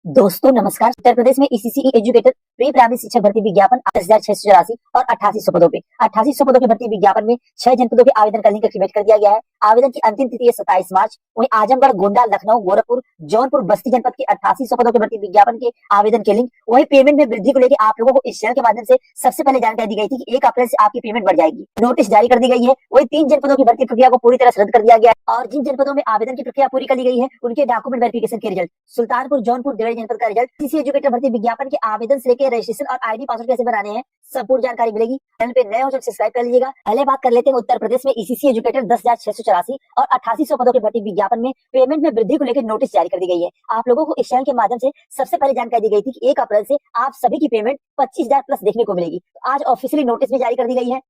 दोस्तों नमस्कार। उत्तर प्रदेश में ईसीसी एजुकेटर प्री प्राइमरी शिक्षक भर्ती विज्ञापन 8,684 और 8800 पदों पे 8800 पदों की भर्ती विज्ञापन में 6 जनपदों के आवेदन का लिंक एक्टिवेट कर दिया गया है। आवेदन की अंतिम तिथि है 27 मार्च। वहीं आजमगढ़, गोंडा, लखनऊ, गोरखपुर, जौनपुर, बस्ती जनपद के 8800 पदों के भर्ती विज्ञापन के आवेदन के लिंक। वहीं पेमेंट में वृद्धि को लेकर आप लोगों को इस चैनल के माध्यम से सबसे पहले जानकारी दी गई थी कि 1 अप्रैल से आपकी पेमेंट बढ़ जाएगी। नोटिस जारी कर दी गई है। वही 3 जनपदों की भर्ती प्रक्रिया को पूरी तरह से रद्द कर दिया गया है और जिन जनपदों में आवेदन की प्रक्रिया पूरी कर ली गई है उनके डॉक्यूमेंट वेरिफिकेशन के रिजल्ट, सुल्तानपुर, जौनपुर, देवरिया जनपद का रिजल्ट, ईसीसी एजुकेटर भर्ती विज्ञापन के आवेदन से लेकर रजिस्ट्रेशन और आईडी पासवर्ड कैसे बनाने हैं संपूर्ण जानकारी मिलेगी। चैनल पे नए हो तो सब्सक्राइब कर लीजिएगा। पहले बात कर लेते हैं उत्तर प्रदेश में ईसीसी एजुकेटर 10,684 और 8800 पदों के भर्ती विज्ञापन में पेमेंट में वृद्धि को लेकर नोटिस जारी कर दी गई है। आप लोगों को इस चैनल के माध्यम से सबसे पहले जानकारी दी गई थी कि 1 अप्रैल से आप सभी की पेमेंट 25,000 प्लस देखने को मिलेगी। तो आज ऑफिशियली नोटिस में जारी कर दी गई है।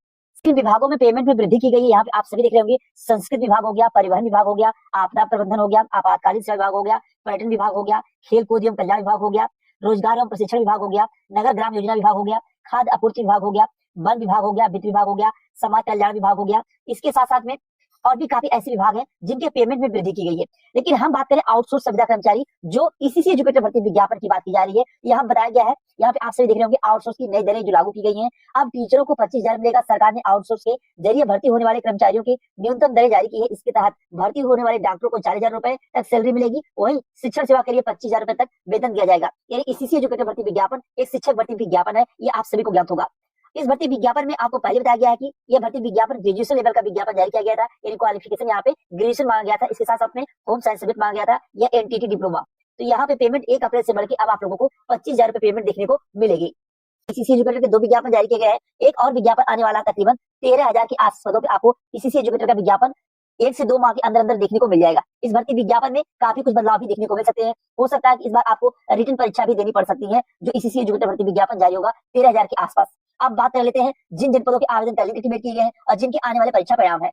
किन विभागों में पेमेंट में वृद्धि की गई है यहाँ पे आप सभी देख रहे होंगे। संस्कृत विभाग हो गया, परिवहन विभाग हो गया, आपदा प्रबंधन हो गया, आपातकालीन सेवा विभाग हो गया, पर्यटन विभाग हो गया, खेल कूद एवं कल्याण विभाग हो गया, रोजगार एवं प्रशिक्षण विभाग हो गया, नगर ग्राम योजना विभाग हो गया, खाद्य आपूर्ति विभाग हो गया, वन विभाग हो गया, वित्त विभाग हो गया, समाज कल्याण विभाग हो गया। इसके साथ साथ में और भी काफी ऐसे विभाग हैं जिनके पेमेंट में वृद्धि की गई है। लेकिन हम बात करें आउटसोर्स संविदा कर्मचारी जो ईसीसी एजुकेटर भर्ती विज्ञापन की बात की जा रही है, यहाँ बताया गया है। यहाँ पे आप सभी देख रहे होंगे आउटसोर्स की नई दरें जो लागू की गई हैं। अब टीचरों को 25,000 मिलेगा। सरकार ने आउटसोर्स के जरिए भर्ती होने वाले कर्मचारियों की न्यूनतम दरें जारी की है। इसके तहत भर्ती होने वाले डॉक्टरों को 40,000 रुपए तक सैलरी मिलेगी। वहीं शिक्षण सेवा के लिए 25,000 रुपए तक वेतन दिया जाएगा। यानी ईसीसी एजुकेटर भर्ती विज्ञापन एक शिक्षक भर्ती विज्ञापन है, ये आप सभी को ज्ञात होगा। इस भर्ती विज्ञापन में आपको पहले बताया गया है कि यह भर्ती विज्ञापन ग्रेजुएशन लेवल का विज्ञापन जारी किया गया था। यानी क्वालिफिकेशन यहाँ पे ग्रेजुएशन मांगा गया था। इसके साथ साथ में होम साइंस सब्जेक्ट मांगा गया था या एनटीटी डिप्लोमा। तो यहाँ पे पेमेंट 1 अप्रैल से बढ़ के अब आप लोगों को 25,000 रुपए पेमेंट देखने को मिलेगी। ईसीसी एजुकेटर के 2 विज्ञापन जारी किए गए हैं। एक और विज्ञापन आने वाला है, तकरीबन 13,000 के आस पदों पे आपको ईसीसी एजुकेटर का विज्ञापन 1 से 2 माह के अंदर अंदर देखने को मिल जाएगा। इस भर्ती विज्ञापन में काफी कुछ बदलाव भी देखने को मिल सकते हैं। हो सकता है कि इस बार आपको रिटन परीक्षा भी देनी पड़ सकती है जो ईसीसी एजुकेटर भर्ती विज्ञापन जारी होगा 13,000 के आसपास। अब बात कर लेते हैं जिन जनपदों के आवेदन का लिंक एक्टिवेट किए गए हैं और जिनके आने वाले परीक्षा परिणाम है।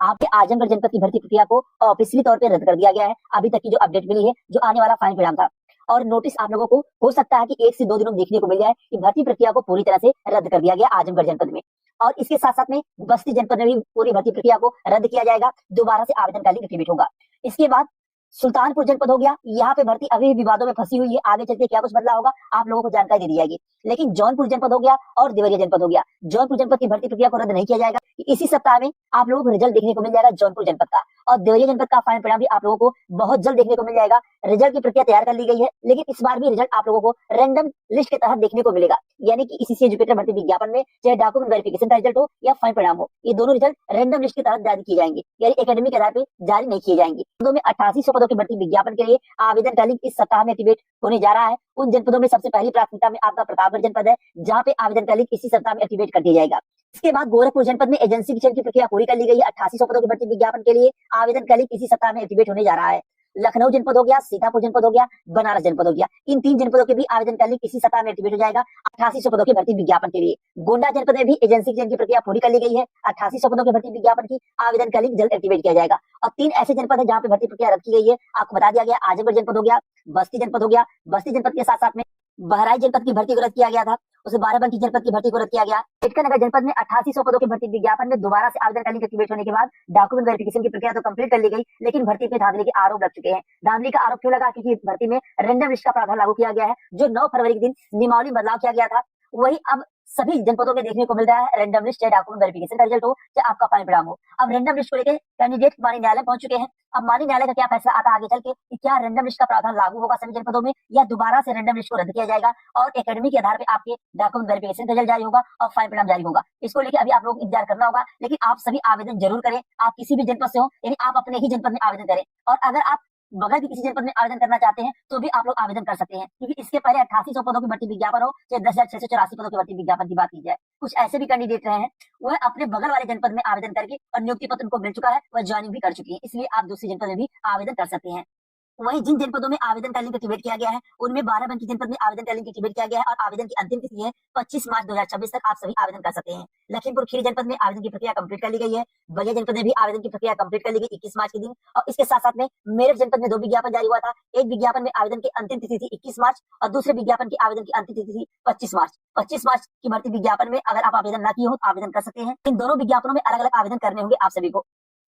आपके आजमगढ़ जनपद की भर्ती प्रक्रिया को ऑफिशियली तौर पर रद्द कर दिया गया है। अभी तक की जो अपडेट मिली है, जो आने वाला फाइनल परिणाम था और नोटिस आप लोगों को हो सकता है कि 1 से 2 दिनों में देखने को मिल जाए कि भर्ती प्रक्रिया को पूरी तरह से रद्द कर दिया गया आजमगढ़ जनपद में। और इसके साथ साथ में बस्ती जनपद में भी पूरी भर्ती प्रक्रिया को रद्द किया जाएगा। दोबारा से आवेदन का लिंक एक्टिवेट होगा। इसके बाद सुल्तानपुर जनपद हो गया। यहाँ पे भर्ती अभी विवादों में फंसी हुई है। आगे चलके क्या कुछ बदलाव होगा आप लोगों को जानकारी दे दी जाएगी। लेकिन जौनपुर जनपद हो गया और देवरिया जनपद हो गया। जौनपुर जनपद की भर्ती प्रक्रिया को रद्द नहीं किया जाएगा। इसी सप्ताह में आप लोगों को रिजल्ट देखने को मिल जाएगा जौनपुर जनपद का और देवरिया जनपद का फाइनल परिणाम भी आप लोगों को बहुत जल्द देखने को मिल जाएगा। रिजल्ट की प्रक्रिया तैयार कर ली गई है, लेकिन इस बार भी रिजल्ट आप लोगों को रैंडम लिस्ट के तहत देखने को मिलेगा। यानी कि ईसीसी एजुकेटर भर्ती विज्ञापन में चाहे डॉक्यूमेंट वेरिफिकेशन का रिजल्ट हो या फाइनल परिणाम हो, ये दोनों रिजल्ट रैंडम लिस्ट के तहत जारी किए जाएंगे। यानी एकेडमिक आधार पर जारी नहीं किए जाएंगे। जनपदों में 8800 पदों की भर्ती विज्ञापन के लिए आवेदन का लिंक इस सप्ताह में एक्टिवेट होने जा रहा है। उन जनपदों में सबसे पहली प्राथमिकता में आपका प्रतापगढ़ जनपद है, जहां पे आवेदन का लिंक इसी सप्ताह में एक्टिवेट कर दिया जाएगा। इसके बाद गोरखपुर जनपद में एजेंसी चयन की प्रक्रिया पूरी कर ली गई है। 8800 पदों की भर्ती विज्ञापन के लिए आवेदन का लिंक इसी सप्ताह में एक्टिवेट होने जा रहा है। लखनऊ जनपद हो गया, सीतापुर जनपद हो गया, बनारस जनपद हो गया। इन 3 जनपदों के भी आवेदन का लिंक इसी सप्ताह में एक्टिवेट हो जाएगा 8800 पदों की भर्ती विज्ञापन के लिए। गोंडा जनपद में भी एजेंसी चयन की प्रक्रिया पूरी कर ली गई है। 8800 पदों की भर्ती विज्ञापन की आवेदन का लिंक जल्द एक्टिवेट किया जाएगा। और 3 ऐसे जनपद है जहाँ पे भर्ती प्रक्रिया रद्द की गई है। आपको बता दिया गया आजमगढ़ जनपद हो गया, बस्ती जनपद हो गया। बस्ती जनपद के साथ साथ में बहराइच जनपद की भर्ती को रद्द किया गया था। उसे बाराबंकी जनपद की भर्ती को रद्द किया गया। अम्बेडकर नगर जनपद में 8800 पदों की भर्ती विज्ञापन में दोबारा से आवेदन का लिंक एक्टिवेट होने के बाद डॉक्यूमेंट वेरिफिकेशन की प्रक्रिया तो कंप्लीट कर ली गई, लेकिन भर्ती पे धांधली के आरोप लग चुके हैं। धांधली का आरोप क्यों लगा? क्योंकि भर्ती में रैंडम लिस्ट का प्रावधान लागू किया गया है, जो 9 फरवरी के दिन नियमावली बदलाव किया गया था। वही अब सभी जनपदों में देखने को मिल रहा है रैंडम लिस्ट, चाहे डॉक्यूमेंट वेरिफिकेशन का रिजल्ट हो चाहे आपका फाइनल परिणाम हो। अब रैंडम लिस्ट को लेकर कैंडिडेट माननीय न्यायालय पहुंच चुके हैं। अब माननीय न्यायालय का क्या फैसला आता है आगे चल के कि क्या रैंडम लिस्ट का प्रावधान लागू होगा सभी जनपदों में या दोबारा से रैंडम लिस्ट को रद्द किया जाएगा और एकेडमी के आधार पर आपके डॉक्यूमेंट वेरिफिकेशन का रिजल्ट जारी होगा और फाइनल परिणाम जारी होगा। इसको लेकर अभी आप लोग इंतजार करना होगा। लेकिन आप सभी आवेदन जरूर करें। आप किसी भी जनपद से हो, यानी आप अपने ही जनपद में आवेदन करें। और अगर आप बगल के किसी जनपद में आवेदन करना चाहते हैं तो भी आप लोग आवेदन कर सकते हैं, क्योंकि इसके पहले 8800 पदों की भर्ती विज्ञापन हो चाहे 10,684 पदों की भर्ती विज्ञापन की बात की जाए, कुछ ऐसे भी कैंडिडेट रहे हैं वह अपने बगल वाले जनपद में आवेदन करके और नियुक्ति पत्र उनको मिल चुका है, वह ज्वाइनिंग भी कर चुकी है। इसलिए आप दूसरी जनपद में भी आवेदन कर सकते हैं। वहीं जिन जनपदों में आवेदन का लिंक एक्टिवेट किया गया है उनमें बाराबंकी जनपद में आवेदन का लिंक एक्टिवेट किया गया है और आवेदन की अंतिम तिथि है 25 मार्च 2026 तक आप सभी आवेदन कर सकते हैं। लखीमपुर खीरी जनपद में आवेदन की प्रक्रिया कंप्लीट कर ली गई है। बलिया जनपद में भी आवेदन की प्रक्रिया कंप्लीट कर ली गई 21 मार्च के दिन। और इसके साथ साथ में मेरठ जनपद में 2 विज्ञापन जारी हुआ था। एक विज्ञापन में आवेदन की अंतिम तिथि थी 21 मार्च और दूसरे विज्ञापन की आवेदन की अंतिम तिथि थी 25 मार्च। 25 मार्च की भर्ती विज्ञापन में अगर आप आवेदन न किए हो तो आवेदन कर सकते हैं। इन दोनों विज्ञापनों में अलग अलग आवेदन करने होंगे आप सभी को।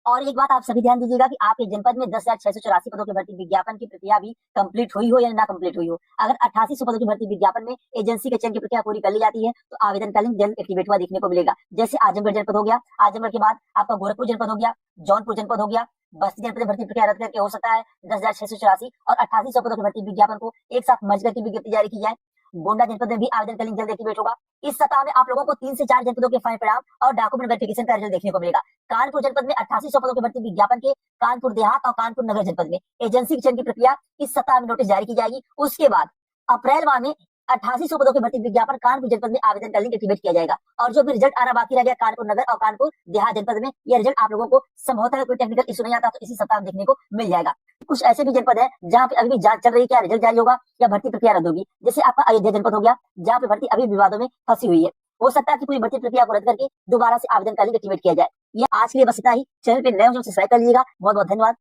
और एक बात आप सभी ध्यान दीजिएगा कि आपके जनपद में 10,684 पदों की भर्ती विज्ञापन की प्रक्रिया भी कंप्लीट हुई हो या ना कंप्लीट हुई हो। अगर 8800 पदों की भर्ती विज्ञापन में एजेंसी के चयन की प्रक्रिया पूरी कर ली जाती है तो आवेदन का लिंक जल्द एक्टिवेट हुआ देखने को मिलेगा। जैसे आजमगढ़ जनपद हो गया, आजमगढ़ के बाद आपका गोरखपुर जनपद हो गया, जौनपुर जनपद हो गया, बस्ती जनपद में भर्ती प्रक्रिया रद्द करके हो सकता है 10,684 और 8800 पदों की भर्ती विज्ञापन को एक साथ मर्ज करके विज्ञप्ति जारी की जाए। गोंडा जनपद में भी आवेदन का लिंक जल्द एक्टिवेट होगा। इस सप्ताह में आप लोगों को 3 से 4 जनपदों के फाइनल परिणाम और डॉक्यूमेंट वेरिफिकेशन का रिजल्ट देखने को मिलेगा। कानपुर जनपद में 8800 पदों की भर्ती विज्ञापन के कानपुर देहात और कानपुर नगर जनपद में एजेंसी के चयन की प्रक्रिया इस सप्ताह में नोटिस जारी की जाएगी। उसके बाद अप्रैल माह में 8800 पदों की भर्ती विज्ञापन कानपुर जनपद में आवेदन का लिंक एक्टिवेट किया जाएगा। और जो भी रिजल्ट आना बाकी रह गया कानपुर नगर और कानपुर देहात जनपद में, यह रिजल्ट आप लोगों को संभवतः कोई टेक्निकल इशू नहीं आता तो इसी सप्ताह में देखने को मिल जाएगा। कुछ ऐसे भी जनपद है जहाँ पे अभी भी जांच चल रही है, क्या रिजल्ट जारी होगा या भर्ती प्रक्रिया रद्द होगी। जैसे आपका अयोध्या जनपद हो गया, जहाँ पे भर्ती अभी विवादों में फंसी हुई है। हो सकता है कि पूरी भर्ती प्रक्रिया को रद्द करके दोबारा से आवेदन का लिंक एक्टिवेट किया जाए। ये आज के लिए बस इतना ही। चैनल पे नए हो तो सब्सक्राइब कर लीजिएगा। बहुत बहुत धन्यवाद।